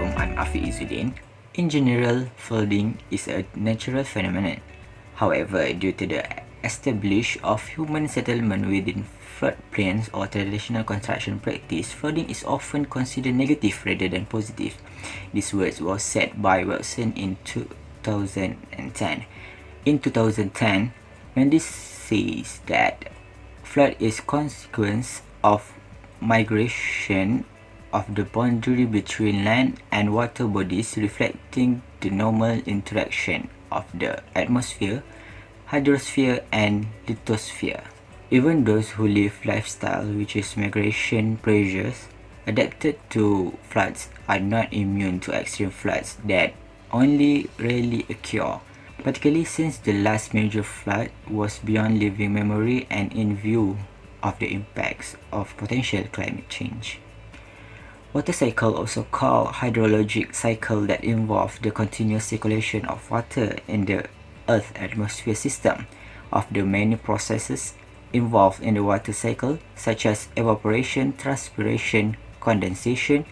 Assalamualaikum, I'm Afi Izzuddin. In general, flooding is a natural phenomenon. However, due to the establishment of human settlement within floodplains or traditional construction practice, flooding is often considered negative rather than positive. These words were said by Wilson in 2010. In 2010, when this says that flood is consequence of migration of the boundary between land and water bodies, reflecting the normal interaction of the atmosphere, hydrosphere and lithosphere. Even those who live lifestyle which is migration pressures adapted to floods are not immune to extreme floods that only rarely occur, particularly since the last major flood was beyond living memory and in view of the impacts of potential climate change. Water cycle, also called hydrologic cycle, that involve the continuous circulation of water in the Earth atmosphere system. Of the many processes involved in the water cycle, such as evaporation, transpiration, condensation,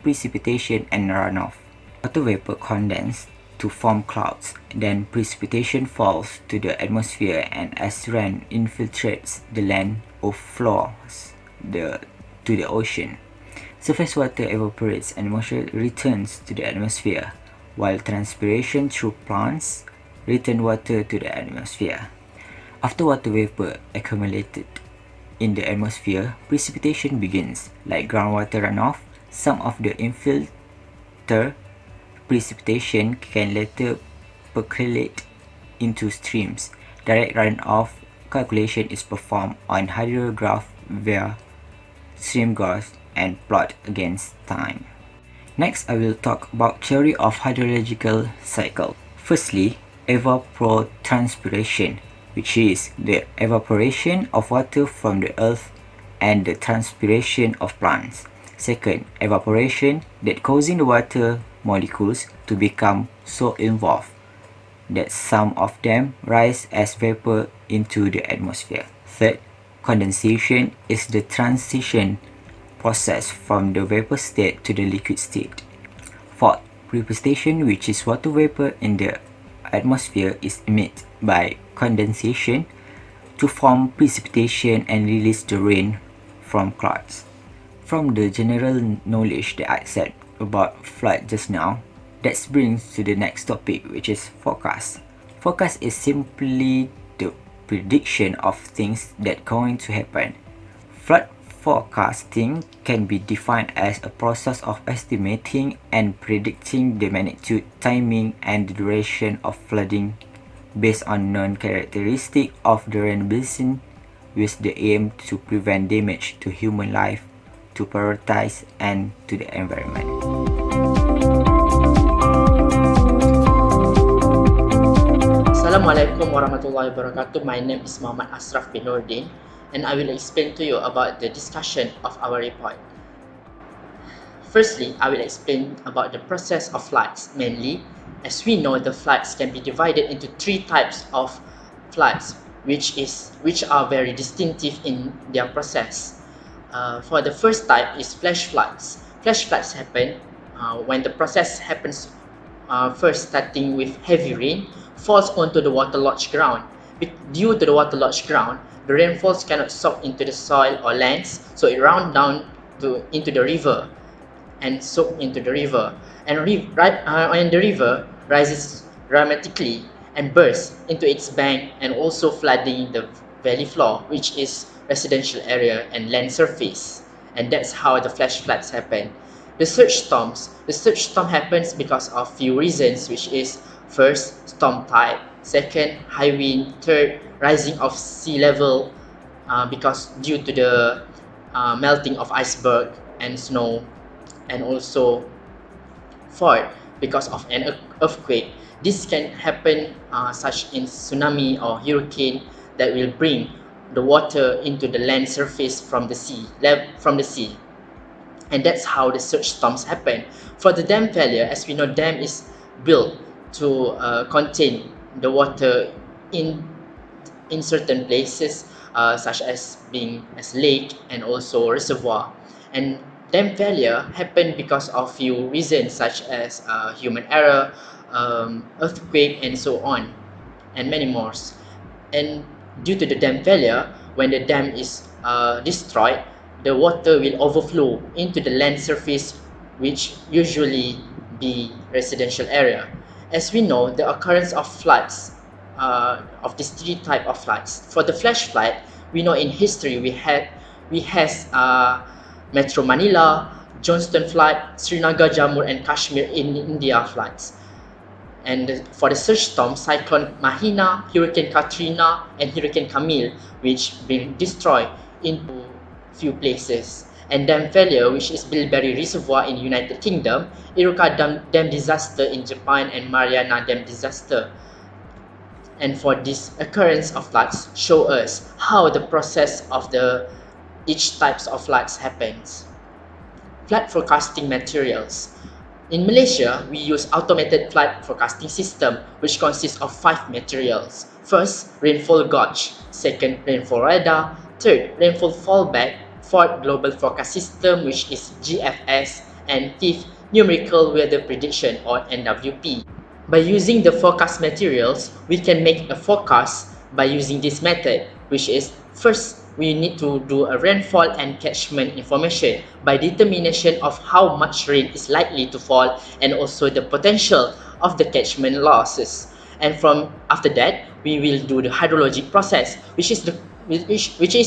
precipitation, and runoff. Water vapor condenses to form clouds, then precipitation falls to the atmosphere, and as rain infiltrates the land or flows to the ocean. Surface water evaporates and moisture returns to the atmosphere, while transpiration through plants return water to the atmosphere. After water vapor accumulated in the atmosphere, precipitation begins. Like groundwater runoff, some of the infiltrated precipitation can later percolate into streams. Direct runoff calculation is performed on hydrograph via stream gauge and plot against time. Next, I will talk about theory of hydrological cycle. Firstly, evapotranspiration, which is the evaporation of water from the earth and the transpiration of plants. Second, evaporation, that causing the water molecules to become so involved that some of them rise as vapor into the atmosphere. Third, condensation is the transition process from the vapor state to the liquid state. Fourth, precipitation, which is water vapor in the atmosphere is emitted by condensation to form precipitation and release the rain from clouds. From the general knowledge that I said about flood just now, that brings to the next topic, which is forecast. Forecast is simply the prediction of things that going to happen. Flood forecasting can be defined as a process of estimating and predicting the magnitude, timing, and the duration of flooding based on known characteristics of the rain basin, with the aim to prevent damage to human life, to prioritize, and to the environment. Assalamualaikum warahmatullahi wabarakatuh. My name is Muhammad Ashraf bin Nordin, and I will explain to you about the discussion of our report. Firstly, I will explain about the process of floods. Mainly, as we know, the floods can be divided into three types of floods, which are very distinctive in their process. For the first type is flash floods. Flash floods happen when the process happens first, starting with heavy rain falls onto the waterlogged ground. Due to the waterlogged ground, the rainfalls cannot soak into the soil or lands, so it runs down into the river and soak into the river. And the river rises dramatically and bursts into its bank, and also flooding the valley floor, which is residential area and land surface. And that's how the flash floods happen. The surge storm happens because of few reasons, which is first, storm type; second, high wind; third, rising of sea level because due to the melting of iceberg and snow; and also fourth, because of an earthquake. This can happen such in tsunami or hurricane that will bring the water into the land surface from the sea. And that's how the surge storms happen. For the dam failure, as we know, dam is built to contain the water in certain places, such as being as lake and also reservoir. And Dam failure happen because of few reasons such as human error, earthquake, and so on, and many more. And due to the dam failure, when the dam is destroyed, the water will overflow into the land surface, which usually be residential area. As we know, the occurrence of floods, of these three type of floods. For the flash flood, we know in history we has Metro Manila, Johnston flood, Srinagar, Jammu, and Kashmir in India floods. And for the surge storm, Cyclone Mahina, Hurricane Katrina, and Hurricane Camille, which will destroy into few places. And dam failure, which is Bilberry Reservoir in United Kingdom, Iruka dam disaster in Japan, and Mariana Dam disaster. And for this occurrence of floods, show us how the process of each types of floods happens. Flood forecasting materials. In Malaysia, we use automated flood forecasting system, which consists of 5 materials. First, rainfall gauge. Second, rainfall radar. Third, rainfall fallback. Fourth, global forecast system, which is GFS. And fifth, numerical weather prediction, or NWP. By using the forecast materials, we can make a forecast by using this method, which is first we need to do a rainfall and catchment information by determination of how much rain is likely to fall and also the potential of the catchment losses. And from after that, we will do the hydrologic process, which is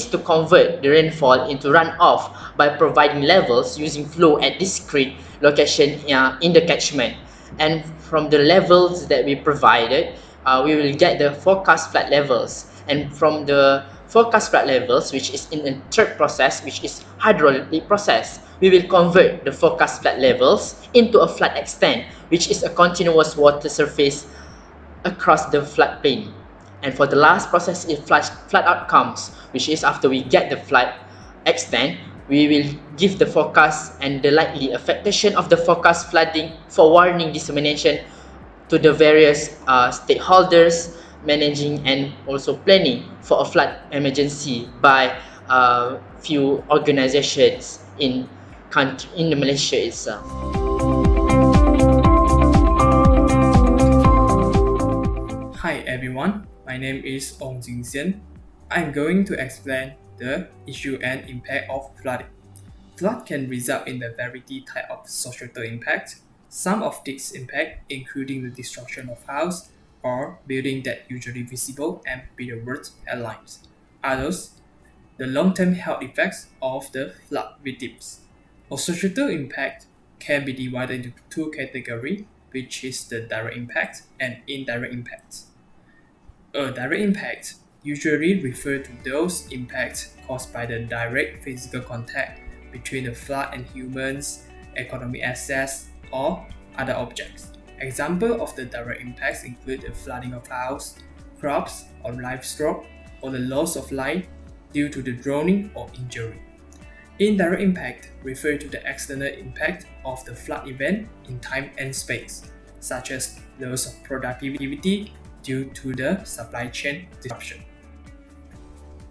to convert the rainfall into runoff by providing levels using flow at discrete location in the catchment. And from the levels that we provided, we will get the forecast flood levels. And from the forecast flood levels, which is in a third process, which is hydraulic process, we will convert the forecast flood levels into a flood extent, which is a continuous water surface across the floodplain. And for the last process is flood outcomes, which is after we get the flood extent, we will give the forecast and the likely affectation of the forecast flooding for warning dissemination to the various stakeholders managing and also planning for a flood emergency by few organizations in Malaysia itself. Hi everyone, my name is Ong Jingxian. I'm going to explain the issue and impact of flooding. Flood can result in a variety type of societal impact. Some of these impact including the destruction of house or building that usually visible and be the worst headlines. Others, the long-term health effects of the flood victims. A societal impact can be divided into two categories, which is the direct impact and indirect impact. A direct impact usually refers to those impacts caused by the direct physical contact between the flood and humans, economic assets, or other objects. Examples of the direct impacts include the flooding of house, crops, or livestock, or the loss of life due to the drowning or injury. Indirect impact refers to the external impact of the flood event in time and space, such as loss of productivity due to the supply chain disruption.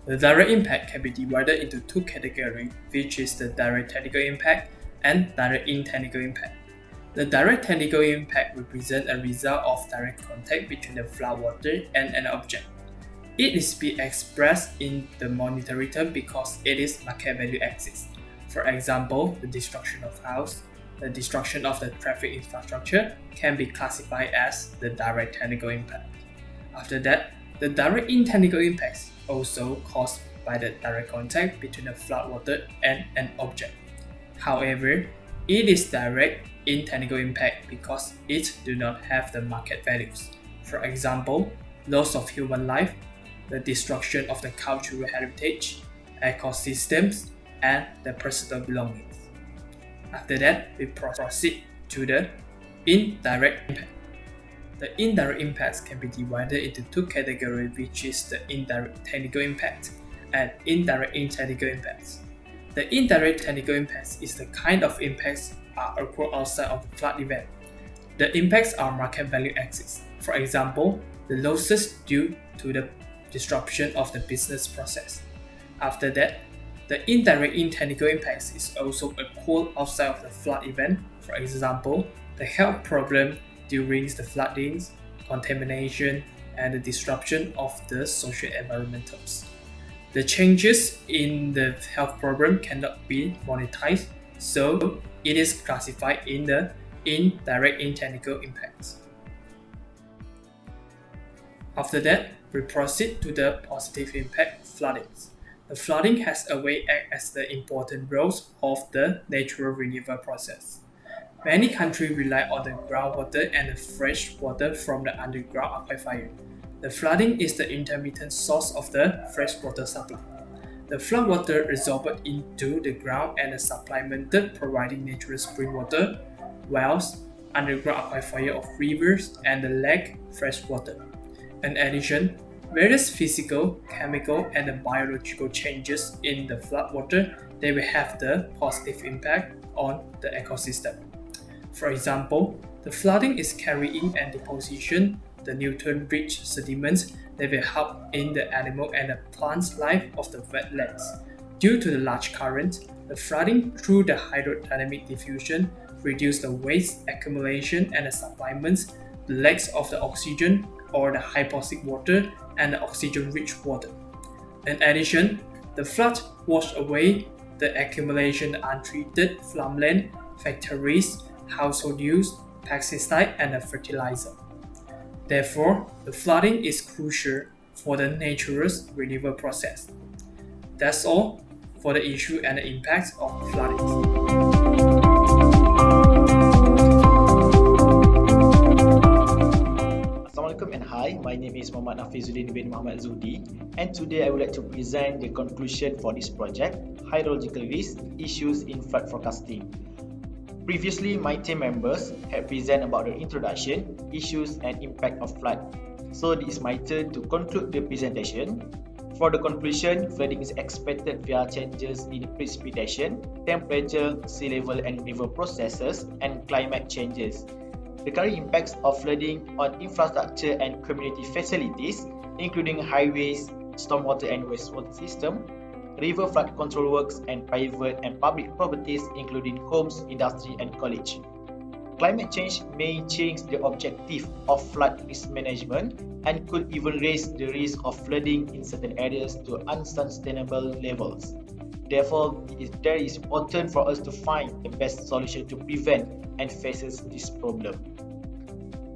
The direct impact can be divided into two categories, which is the direct technical impact and direct intechnical impact. The direct technical impact represents a result of direct contact between the flood water and an object. It is be expressed in the monetary term because it is market value axis. For example, the destruction of house, the destruction of the traffic infrastructure can be classified as the direct technical impact. After that, the direct intechnical impacts also caused by the direct contact between the flood water and an object. However, it is direct intechnical impact because it do not have the market values. For example, loss of human life, the destruction of the cultural heritage, ecosystems, and the personal belongings. After that, we proceed to the indirect impact. The indirect impacts can be divided into two categories, which is the indirect technical impact and indirect intechnical impacts. The indirect technical impacts is the kind of impacts are occur outside of the flood event. The impacts are market value axis. For example, the losses due to the disruption of the business process. After that, The indirect technical impacts is also occurred outside of the flood event. For example, the health problem during the floodings, contamination, and the disruption of the social environmentals. The changes in the health problem cannot be monetized, so it is classified in the indirect technical impacts. After that, we proceed to the positive impact floodings. The flooding has a way act as the important roles of the natural renewal process. Many countries rely on the groundwater and the fresh water from the underground aquifer. The flooding is the intermittent source of the freshwater supply. The floodwater resorbed into the ground and is supplemented, providing natural spring water, wells, underground aquifer of rivers, and the lake freshwater. In addition, various physical, chemical, and biological changes in the floodwater they will have the positive impact on the ecosystem. For example, the flooding is carrying and deposition the nutrient-rich sediments that will help in the animal and the plants' life of the wetlands. Due to the large current, the flooding through the hydrodynamic diffusion reduce the waste accumulation and the supplements the lacks of the oxygen or the hypoxic water and the oxygen-rich water. In addition, the flood washed away the accumulation of untreated farmland, factories, household use, pesticide, and the fertilizer. Therefore, the flooding is crucial for the natural renewal process. That's all for the issue and the impacts of flooding. Assalamualaikum and hi, my name is Muhammad Nafizuddin bin Muhammad Zudi, and today I would like to present the conclusion for this project, Hydrological Risk Issues in Flood Forecasting. Previously, my team members had presented about the introduction, issues and impact of flood. So it is my turn to conclude the presentation. For the conclusion, flooding is expected via changes in precipitation, temperature, sea level and river processes, and climate changes. The current impacts of flooding on infrastructure and community facilities, including highways, stormwater and wastewater system, river flood control works, and private and public properties including homes, industry, and college. Climate change may change the objective of flood risk management and could even raise the risk of flooding in certain areas to unsustainable levels. Therefore, it is important for us to find the best solution to prevent and faces this problem.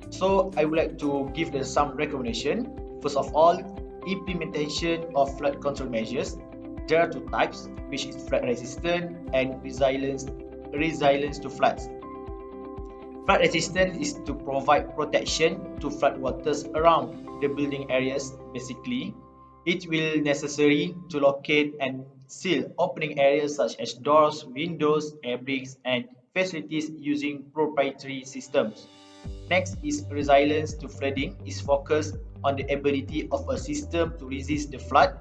So, I would like to give some recommendation. First of all, implementation of flood control measures. There are two types, which is flood resistant and resilience to floods. Flood resistant is to provide protection to flood waters around the building areas. Basically, it will necessary to locate and seal opening areas such as doors, windows, air bricks, and facilities using proprietary systems. Next is resilience to flooding is focused on the ability of a system to resist the flood,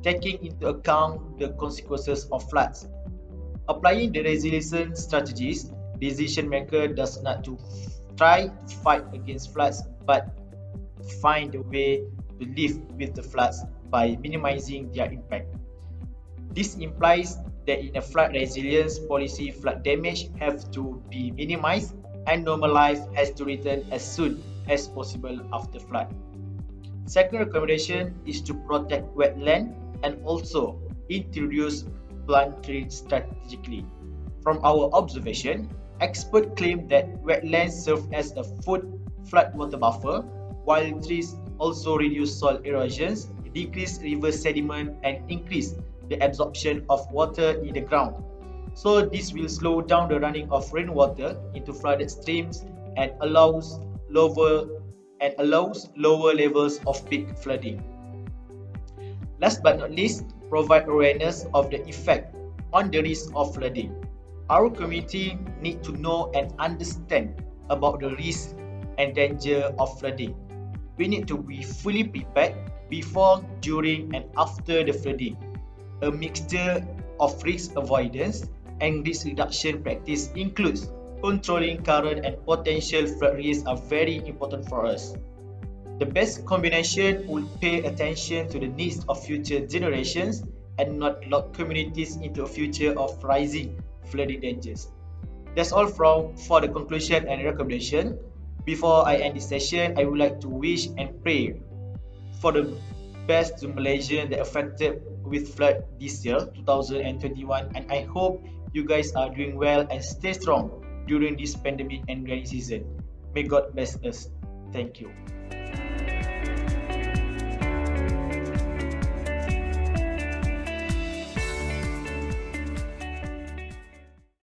taking into account the consequences of floods. Applying the resilience strategies, decision maker does not to try to fight against floods, but find a way to live with the floods by minimizing their impact. This implies that in a flood resilience policy, flood damage have to be minimized and normal life has to return as soon as possible after flood. Second recommendation is to protect wetland and also introduce plant trees strategically. From our observation, experts claim that wetlands serve as a food floodwater buffer, while trees also reduce soil erosions, decrease river sediment, and increase the absorption of water in the ground. So this will slow down the running of rainwater into flooded streams and allows lower levels of peak flooding. Last but not least, provide awareness of the effect on the risk of flooding. Our community need to know and understand about the risk and danger of flooding. We need to be fully prepared before, during, and after the flooding. A mixture of risk avoidance and risk reduction practice includes controlling current and potential flood risks are very important for us. The best combination will pay attention to the needs of future generations and not lock communities into a future of rising flooding dangers. That's all for the conclusion and recommendation. Before I end this session, I would like to wish and pray for the best to Malaysians that affected with flood this year, 2021, and I hope you guys are doing well and stay strong during this pandemic and rainy season. May God bless us. Thank you.